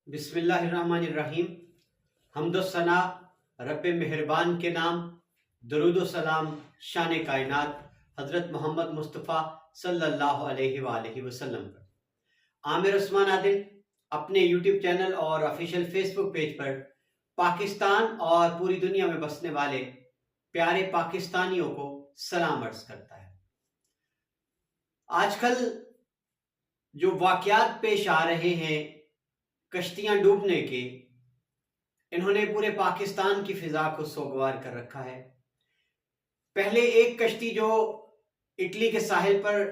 बिस्मिल्लाहिर्रहमानिर्रहीम। हम्दो सना रब मेहरबान के नाम, दरूद सलाम शान कायनात हज़रत मोहम्मद मुस्तफ़ा सल्लल्लाहु अलैहि वसल्लम पर। आमिर उस्मान आदिल अपने यूट्यूब चैनल और ऑफिशियल फेसबुक पेज पर पाकिस्तान और पूरी दुनिया में बसने वाले प्यारे पाकिस्तानियों को सलाम अर्ज करता है। आजकल जो वाक़यात पेश आ रहे हैं कश्तियां डूबने के, इन्होंने पूरे पाकिस्तान की फिजा को सोगवार कर रखा है। पहले एक कश्ती जो इटली के साहिल पर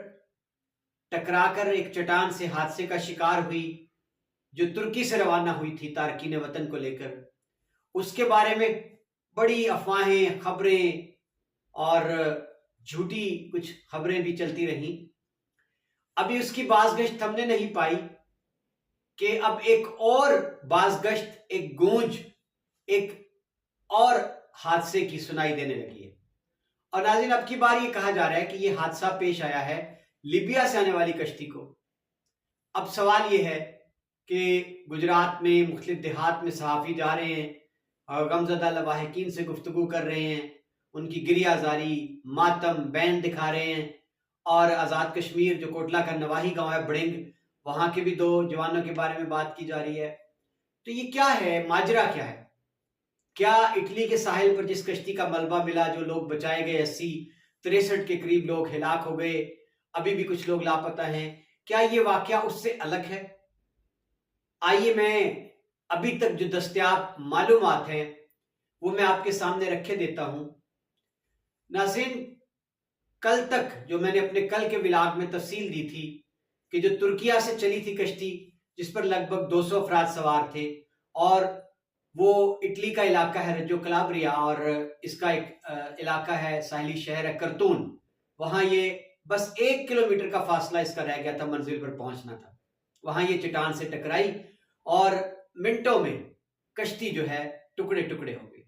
टकराकर एक चट्टान से हादसे का शिकार हुई, जो तुर्की से रवाना हुई थी तारकीन वतन को लेकर, उसके बारे में बड़ी अफवाहें, खबरें और झूठी कुछ खबरें भी चलती रहीं। अभी उसकी बाज़गश्त हमने नहीं पाई कि अब एक और बाज़गश्त, एक गूंज, एक और हादसे की सुनाई देने लगी है। और नाज़रीन, अब की बार ये कहा जा रहा है कि ये हादसा पेश आया है लीबिया से आने वाली कश्ती को। अब सवाल ये है कि गुजरात में मुख्तलिफ देहात में सहाफ़ी जा रहे हैं और गमज़दा लवाहिकीन से गुफ्तगू कर रहे हैं, उनकी गिरियाजारी, मातम, बैन दिखा रहे हैं। और आज़ाद कश्मीर जो कोटला का नवाही गांव है बड़िंग, वहां के भी 2 जवानों के बारे में बात की जा रही है। तो ये क्या है, माजरा क्या है? क्या इटली के साहिल पर जिस कश्ती का मलबा मिला, जो लोग बचाए गए 80-63 के करीब लोग हिलाक हो गए, अभी भी कुछ लोग लापता हैं, क्या ये वाकया उससे अलग है? आइए मैं अभी तक जो दस्तयाब मालूमात हैं वो मैं आपके सामने रखे देता हूं। नाज़रीन, कल तक जो मैंने अपने कल के विलाग में तफसील दी थी कि जो तुर्किया से चली थी कश्ती, जिस पर लगभग 200 अफराद सवार थे, और वो इटली का इलाका है रज्जो कलाब्रिया, और इसका एक इलाका है, साहिली शहर है करतून, वहां ये बस 1 किलोमीटर का फासला इसका रह गया था, मंजिल पर पहुंचना था। वहां ये चट्टान से टकराई और मिनटों में कश्ती जो है टुकड़े टुकड़े हो गई।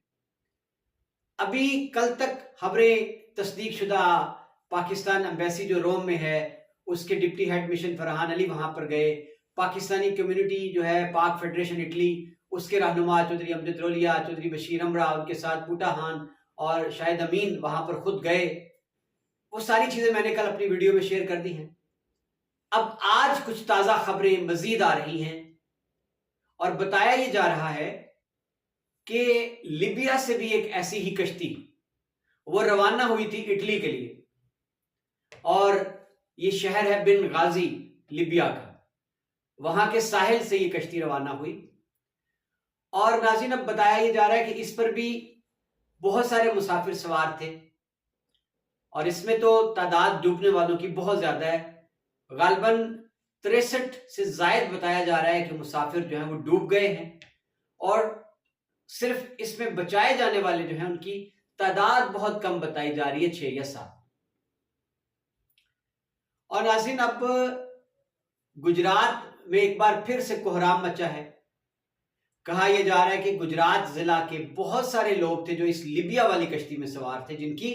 अभी कल तक खबरें तस्दीक शुदा, पाकिस्तान एम्बेसी जो रोम में है, उसके deputy head mission Farhan Ali वहां पर गए, पाकिस्तानी कम्युनिटी जो है पाक फेडरेशन इटली, उसके रहनुमा चौधरी अमजद रोलिया, चौधरी बशीर अमरा, उनके साथ बूटा खान और शाहिद अमीन वहां पर खुद गए। वो सारी चीजें मैंने कल अपनी वीडियो में शेयर कर दी हैं। अब आज कुछ ताजा खबरें मजीद आ रही हैं और बताया ये जा रहा है कि लीबिया से भी एक ऐसी ही कश्ती वो रवाना हुई थी इटली के लिए, और ये शहर है बिन गाजी लीबिया का, वहां के साहिल से ये कश्ती रवाना हुई। और नाज़रीन, अब बताया ये जा रहा है कि इस पर भी बहुत सारे मुसाफिर सवार थे, और इसमें तो तादाद डूबने वालों की बहुत ज्यादा है। गालबन 63 से जायद बताया जा रहा है कि मुसाफिर जो है वो डूब गए हैं, और सिर्फ इसमें बचाए जाने वाले जो हैं उनकी तादाद बहुत कम बताई जा रही है, 6 या 7। और नाज़रीन, अब गुजरात में एक बार फिर से कोहराम मचा है। कहा यह जा रहा है कि गुजरात जिला के बहुत सारे लोग थे जो इस लीबिया वाली कश्ती में सवार थे, जिनकी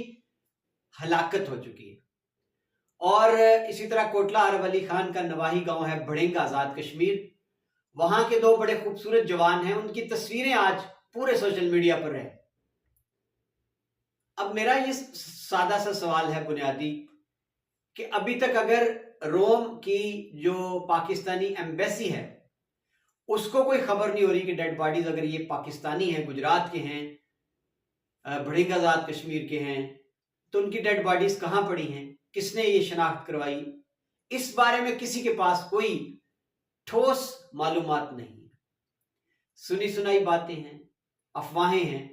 हलाकत हो चुकी है। और इसी तरह कोटला अरब अली खान का नवाही गांव है बड़िंग, आजाद कश्मीर, वहां के 2 बड़े खूबसूरत जवान हैं, उनकी तस्वीरें आज पूरे सोशल मीडिया पर है। अब मेरा ये सादा सा सवाल है बुनियादी कि अभी तक अगर रोम की जो पाकिस्तानी एम्बेसी है उसको कोई खबर नहीं हो रही कि डेड बॉडीज अगर ये पाकिस्तानी हैं, गुजरात के हैं, बड़िंग आजाद कश्मीर के हैं, तो उनकी डेड बॉडीज कहां पड़ी हैं, किसने ये शनाख्त करवाई, इस बारे में किसी के पास कोई ठोस मालूमात नहीं है। सुनी सुनाई बातें हैं, अफवाहें हैं।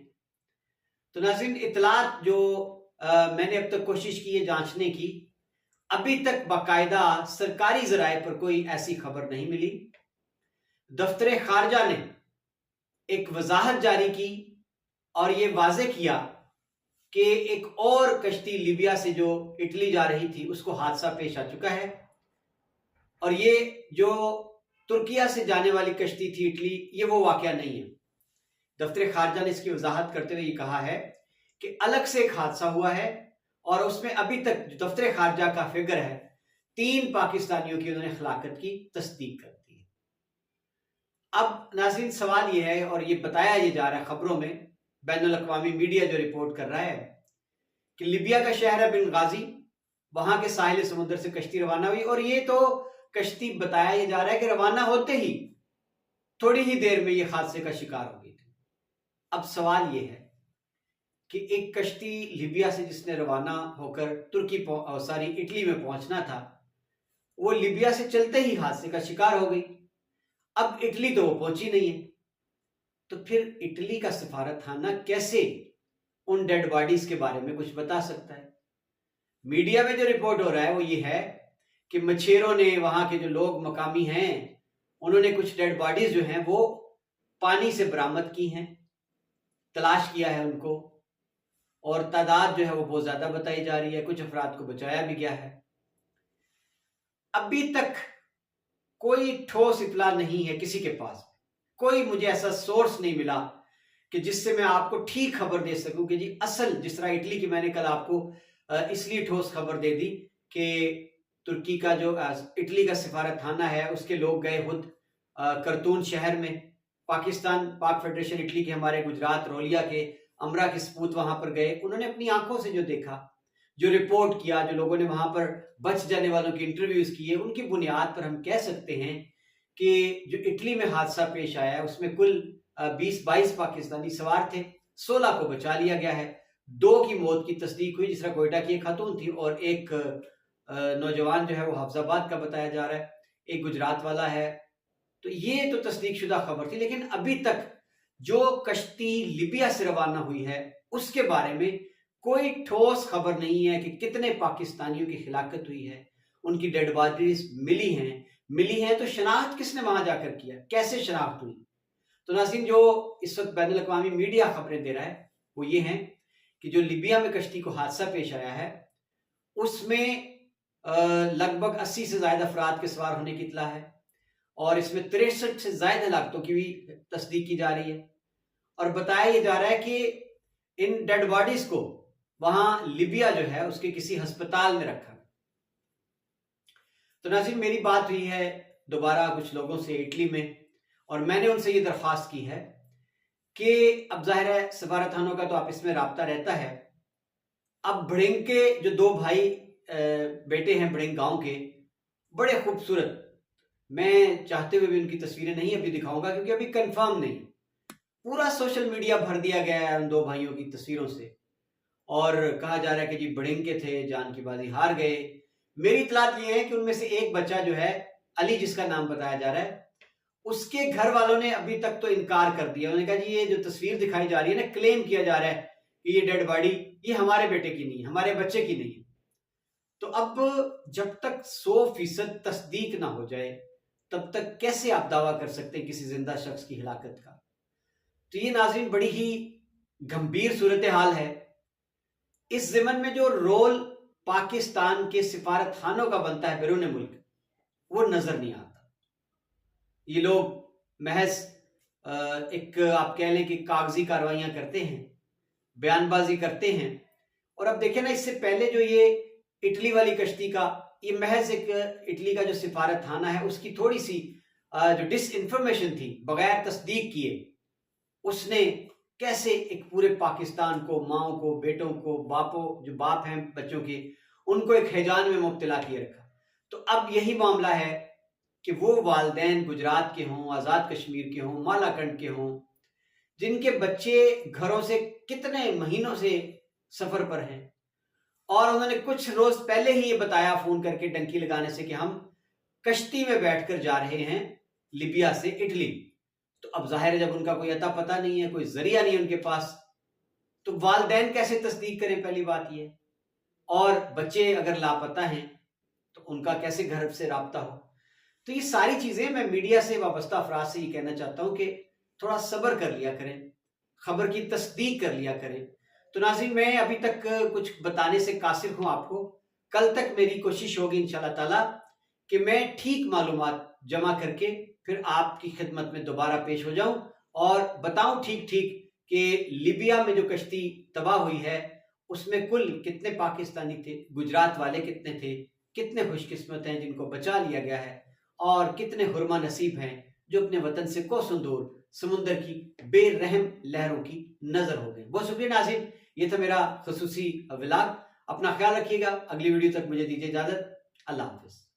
तो नाज़रीन, इतलात जो मैंने अब तक कोशिश की है जांचने की, अभी तक बाकायदा सरकारी जराए पर कोई ऐसी खबर नहीं मिली। दफ्तर खारजा ने एक वजाहत जारी की और ये वाजे किया कि एक और कश्ती लीबिया से जो इटली जा रही थी उसको हादसा पेश आ चुका है, और ये जो तुर्किया से जाने वाली कश्ती थी इटली, ये वो वाकया नहीं है। दफ्तर खारजा ने इसकी वजाहत करते हुए ये कहा है कि अलग से एक हादसा हुआ है, और उसमें अभी तक जो दफ्तर खारजा का फिगर है, 3 पाकिस्तानियों की उन्होंने हलाकत की तस्दीक कर दी है। अब नाज़रीन सवाल ये है, और ये बताया ये जा रहा है खबरों में, बैन अल-अक़वामी मीडिया जो रिपोर्ट कर रहा है कि लीबिया का शहर है बेंगाज़ी, वहां के साहिल समुद्र से कश्ती रवाना हुई, और ये तो कश्ती बताया ये जा रहा है कि रवाना होते ही थोड़ी ही देर में ये हादसे का शिकार हो गई थी। अब सवाल ये है कि एक कश्ती लीबिया से जिसने रवाना होकर इटली में पहुंचना था, वो लीबिया से चलते ही हादसे का शिकार हो गई। अब इटली तो वो पहुंची नहीं है, तो फिर इटली का सफारतखाना कैसे उन डेड बॉडीज के बारे में कुछ बता सकता है? मीडिया में जो रिपोर्ट हो रहा है वो ये है कि मछेरों ने, वहां के जो लोग मकामी हैं, उन्होंने कुछ डेड बॉडीज जो हैं वो पानी से बरामद की हैं, तलाश किया है उनको, और तादाद जो है वो बहुत ज्यादा बताई जा रही है। कुछ अफराद को बचाया भी गया है। अभी तक कोई ठोस इत्तला नहीं है किसी के पास, कोई मुझे ऐसा सोर्स नहीं मिला कि जिससे मैं आपको ठीक खबर दे सकूं कि जी असल, जिस तरह इटली की मैंने कल आपको इसलिए ठोस खबर दे दी कि तुर्की का जो इटली का सफारतखाना है उसके लोग गए खुद करतून शहर में, पाक फेडरेशन इटली के हमारे गुजरात रोलिया के अमरा के सपूत वहां पर गए, उन्होंने अपनी आंखों से जो देखा, जो रिपोर्ट किया, जो लोगों ने वहां पर बच जाने वालों के इंटरव्यूज किए, उनकी बुनियाद पर हम कह सकते हैं कि जो इटली में हादसा पेश आया है उसमें कुल 20-22 पाकिस्तानी सवार थे, 16 को बचा लिया गया है। 2 की मौत की तस्दीक हुई, जिसरा कोयटा की एक खातून थी, और एक नौजवान जो है वो हाफजाबाद का बताया जा रहा है, एक गुजरात वाला है। तो ये तो तस्दीक शुदा खबर थी, लेकिन अभी तक जो कश्ती लीबिया से रवाना हुई है उसके बारे में कोई ठोस खबर नहीं है कि कितने पाकिस्तानियों की हिलाकत हुई है, उनकी डेड बॉडीज मिली हैं तो शनाख्त किसने वहां जाकर किया, कैसे शनाख्त हुई? तो नाज़रीन, जो इस वक्त बैनुल अक़वामी मीडिया खबरें दे रहा है वो ये हैं कि जो लीबिया में कश्ती को हादसा पेश आया है उसमें लगभग 80 से ज्यादा अफराद के सवार होने की इत्तला है, और इसमें 63 से ज्यादा हलाकतों की भी तस्दीक की जा रही है, और बताया ये जा रहा है कि इन डेड बॉडीज को वहां लीबिया जो है उसके किसी अस्पताल में रखा। तो नाज़रीन, मेरी बात हुई है दोबारा कुछ लोगों से इटली में, और मैंने उनसे ये दरख्वास्त की है कि अब जाहिर है सफारतखानों का तो आप इसमें राब्ता रहता है। अब भड़िंग के जो 2 भाई बेटे हैं भड़िंग गांव के, बड़े खूबसूरत, मैं चाहते हुए भी उनकी तस्वीरें नहीं अभी दिखाऊंगा क्योंकि अभी कंफर्म नहीं, पूरा सोशल मीडिया भर दिया गया है उन 2 भाइयों की तस्वीरों से, और कहा जा रहा है कि जी भड़िंग के थे, जान की बाजी हार गए। मेरी इतलात ये है कि उनमें से एक बच्चा जो है अली, जिसका नाम बताया जा रहा है, उसके घर वालों ने अभी तक तो इनकार कर दिया। उन्होंने कहा जी ये जो तस्वीर दिखाई जा रही है ना, क्लेम किया जा रहा है कि ये डेड बॉडी ये हमारे बेटे की नहीं है, हमारे बच्चे की नहीं है। तो अब जब तक 100% तस्दीक ना हो जाए तब तक कैसे आप दावा कर सकते हैं किसी जिंदा शख्स की हिलाकत का? तो ये नाज़रीन बड़ी ही गंभीर सूरत हाल है। इस ज़मन में जो रोल पाकिस्तान के सिफारतखानों का बनता है बैरून मुल्क, वो नजर नहीं आता। ये लोग महज एक आप कह लें कि कागजी कार्रवाइयां करते हैं, बयानबाजी करते हैं। और अब देखें ना, इससे पहले जो ये इटली वाली कश्ती का, ये महज एक इटली का जो सिफारतखाना है उसकी थोड़ी सी जो डिस इन्फॉर्मेशन थी बगैर तस्दीक किए, उसने कैसे एक पूरे पाकिस्तान को, माओ को, बेटों को, बापों, जो बाप हैं बच्चों के, उनको एक हैजान में मुब्तला किए रखा। तो अब यही मामला है कि वो वालिदैन गुजरात के हों, आज़ाद कश्मीर के हों, मालाकंड के हों, जिनके बच्चे घरों से कितने महीनों से सफर पर हैं, और उन्होंने कुछ रोज पहले ही ये बताया फोन करके डंकी लगाने से कि हम कश्ती में बैठकर जा रहे हैं लीबिया से इटली। तो अब जाहिर है जब उनका कोई अता पता नहीं है, कोई जरिया नहीं है उनके पास, तो वालिदैन कैसे तस्दीक करें? पहली बात ये। और बच्चे अगर लापता हैं तो उनका कैसे घर से राब्ता हो? तो ये सारी चीजें मैं मीडिया से वाबस्ता अफराद से ये कहना चाहता हूं कि थोड़ा सब्र कर लिया करें, खबर की तस्दीक कर लिया करें। तो नाज़रीन, मैं अभी तक कुछ बताने से कासिर हूं आपको। कल तक मेरी कोशिश होगी इंशाल्लाह ताला कि मैं ठीक मालूमात जमा करके फिर आपकी खिदमत में दोबारा पेश हो जाऊं और बताऊं ठीक ठीक कि लीबिया में जो कश्ती तबाह हुई है उसमें कुल कितने पाकिस्तानी थे, गुजरात वाले कितने थे, कितने खुशकिस्मत हैं जिनको बचा लिया गया है, और कितने हुरमा नसीब हैं جو اپنے وطن سے کوسوں دور سمندر کی بے رحم لہروں کی نظر ہو گئے۔ بہت شکریہ ناظرین، یہ تھا میرا خصوصی ولاگ۔ اپنا خیال رکھیے گا، اگلی ویڈیو تک مجھے دیجیے اجازت، اللہ حافظ۔